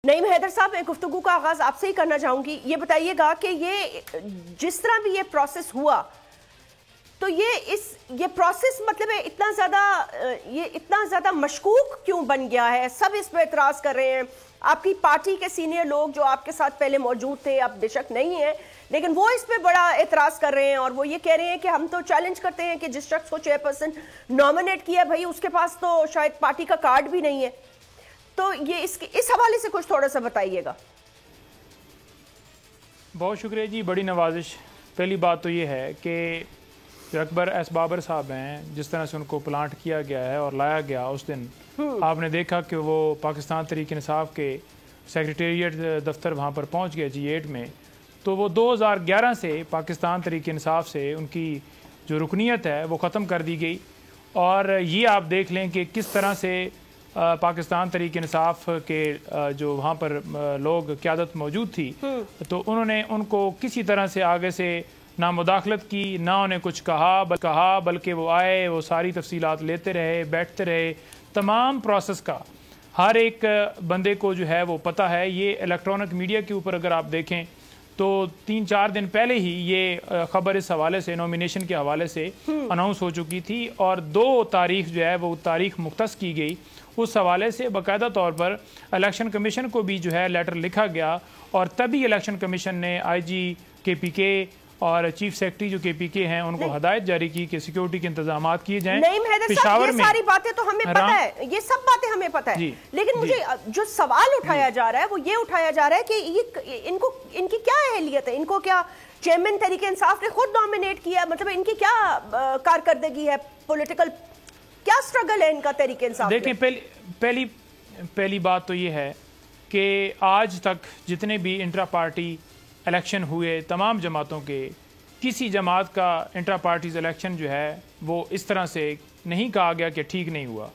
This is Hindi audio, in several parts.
नईम हैदर साहब, मैं गुफ्तगू का आगाज आपसे ही करना चाहूंगी। ये बताइएगा कि ये जिस तरह भी ये प्रोसेस हुआ, तो ये प्रोसेस मतलब है इतना ज्यादा मशकूक क्यों बन गया है? सब इस पर एतराज कर रहे हैं। आपकी पार्टी के सीनियर लोग जो आपके साथ पहले मौजूद थे, अब बेशक नहीं है, लेकिन वो इस पे बड़ा एतराज कर रहे हैं और वो ये कह रहे हैं कि हम तो चैलेंज करते हैं कि जिस शख्स को चेयरपर्सन नॉमिनेट किया, भाई उसके पास तो शायद पार्टी का कार्ड भी नहीं है। तो ये इस हवाले से कुछ थोड़ा सा बताइएगा। बहुत शुक्रिया जी, बड़ी नवाजिश। पहली बात तो ये है कि जो अकबर एस बाबर साहब हैं, जिस तरह से उनको प्लांट किया गया है और लाया गया, उस दिन आपने देखा कि वो पाकिस्तान तहरीक इंसाफ के सेक्रेटेरिएट दफ्तर वहाँ पर पहुँच गए G8 में। तो वो 2011 से पाकिस्तान तहरीक इंसाफ से उनकी जो रुकनीत है वो ख़त्म कर दी गई। और ये आप देख लें कि किस तरह से पाकिस्तान तहरीक इंसाफ के जो वहाँ पर लोग क़यादत मौजूद थी, तो उन्होंने उनको किसी तरह से आगे से ना मुदाखलत की, ना उन्हें कुछ कहा, बल्कि वो आए, वो सारी तफसीलात लेते रहे, बैठते रहे। तमाम प्रोसेस का हर एक बंदे को जो है वो पता है। ये इलेक्ट्रॉनिक मीडिया के ऊपर अगर आप देखें तो 3-4 दिन पहले ही ये खबर इस हवाले से, नॉमिनेशन के हवाले से अनाउंस हो चुकी थी और 2 तारीख जो है वो तारीख मुख्तस की गई। उस हवाले से बाकायदा तौर पर इलेक्शन कमीशन को भी जो है लेटर लिखा गया और तभी इलेक्शन कमीशन ने IG KPK और चीफ सेक्रेटरी जो KPK हैं उनको हदायत जारी की कि सिक्योरिटी के इंतजाम किए जाएं। पेशावर में सारी बातें तो हमें पता है, ये सब बातें हमें पता है, लेकिन मुझे जो सवाल उठाया जा रहा है वो ये उठाया जा रहा है कि इनकी क्या अहलियत है? इनको क्या चेयरमैन तहरीक इंसाफ ने खुद नॉमिनेट किया? मतलब इनकी क्या कारकर्दगी है, पॉलिटिकल क्या स्ट्रगल है इनका तहरीक इंसाफ? देखें, पहली बात तो ये है कि आज तक जितने भी इंट्रा पार्टी इलेक्शन हुए तमाम जमातों के, किसी जमात का इंट्रा पार्टीज इलेक्शन जो है वो इस तरह से नहीं कहा गया कि ठीक नहीं हुआ।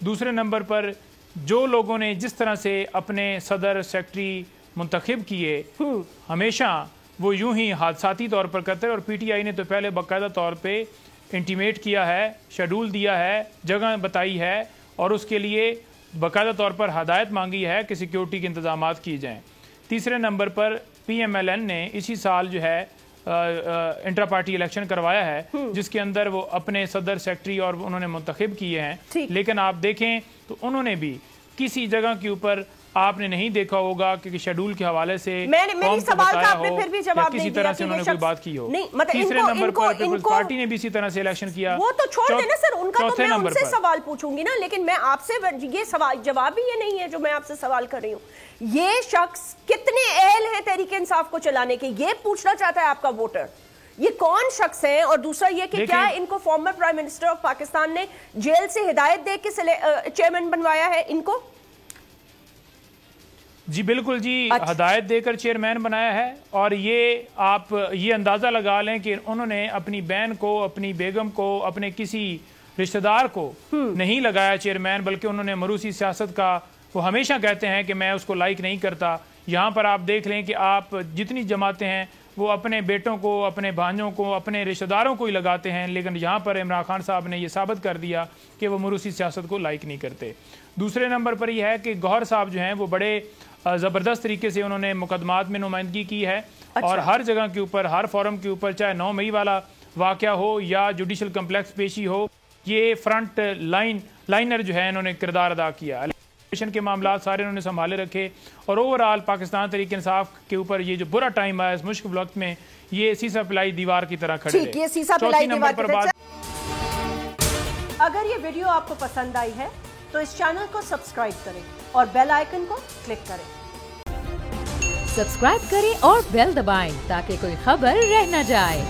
दूसरे नंबर पर जो लोगों ने जिस तरह से अपने सदर सेक्रेटरी मुंतखब किए, हमेशा वो यूं ही हादसाती तौर पर करते हैं। और PTI ने तो पहले बाकायदा तौर पे इंटीमेट किया है, शेड्यूल दिया है, जगह बताई है और उसके लिए बाकायदा तौर पर हदायत मांगी है कि सिक्योरिटी के इंतजाम किए जाएँ। तीसरे नंबर पर PMLN ने इसी साल जो है इंट्रा पार्टी इलेक्शन करवाया है, जिसके अंदर वो अपने सदर सेक्रेटरी और उन्होंने मुंतखब किए हैं। लेकिन आप देखें तो उन्होंने भी किसी जगह के ऊपर आपने नहीं देखा होगा कि शेड्यूल के हवाले से मेरी सवाल का आपने फिर भी जवाब किसी तरह से उन्होंने कोई बात की हो। तीसरे नंबर पर पीपल्स पार्टी ने भी इसी तरह से इलेक्शन किया। वो तो छोड़ देना सर, उनका तो मैं उनसे सवाल पूछूंगी ना, लेकिन मैं आपसे ये सवाल जवाब ही ये नहीं है जो मैं आपसे सवाल कर रही हूँ। ये शख्स कितने अहल है तहरीक इंसाफ को चलाने के, ये पूछना चाहता है आपका वोटर। ये कौन शख्स है? और दूसरा ये कि क्या इनको former prime minister of Pakistan ने जेल से हिदायत दे के चेयरमैन बनवाया है इनको? जी बिल्कुल जी, हदायत देकर चेयरमैन बनाया है। और ये आप ये अंदाज़ा लगा लें कि उन्होंने अपनी बहन को, अपनी बेगम को, अपने किसी रिश्तेदार को नहीं लगाया चेयरमैन, बल्कि उन्होंने मरूसी सियासत का, वो हमेशा कहते हैं कि मैं उसको लाइक नहीं करता। यहाँ पर आप देख लें कि आप जितनी जमातें हैं वो अपने बेटों को, अपने भांजों को, अपने रिश्तेदारों को ही लगाते हैं, लेकिन यहाँ पर इमरान खान साहब ने ये साबित कर दिया कि वो मरूसी सियासत को लाइक नहीं करते। दूसरे नंबर पर यह है कि गौहर साहब जो हैं वो बड़े ज़बरदस्त तरीके से उन्होंने मुकदमात में नुमाइंदगी की है। और हर जगह के ऊपर, हर फोरम के ऊपर, चाहे 9 मई वाला वाक़या हो या जुडिशल कम्प्लेक्स पेशी हो, ये फ्रंट लाइनर जो है इन्होंने किरदार अदा किया। इलेक्शन के मामला सारे उन्होंने संभाले रखे और ओवरऑल पाकिस्तान तहरीक इंसाफ के ऊपर ये जो बुरा टाइम आया इस मुश्किल वक्त में, ये सीसा पिलाई दीवार की तरह खड़े रहे। चौथी नंबर पर बात, अगर ये वीडियो आपको पसंद आई है तो इस चैनल को सब्सक्राइब करें और बेल आइकन को क्लिक करें। सब्सक्राइब करें और बेल दबाएं ताकि कोई खबर रह न जाए।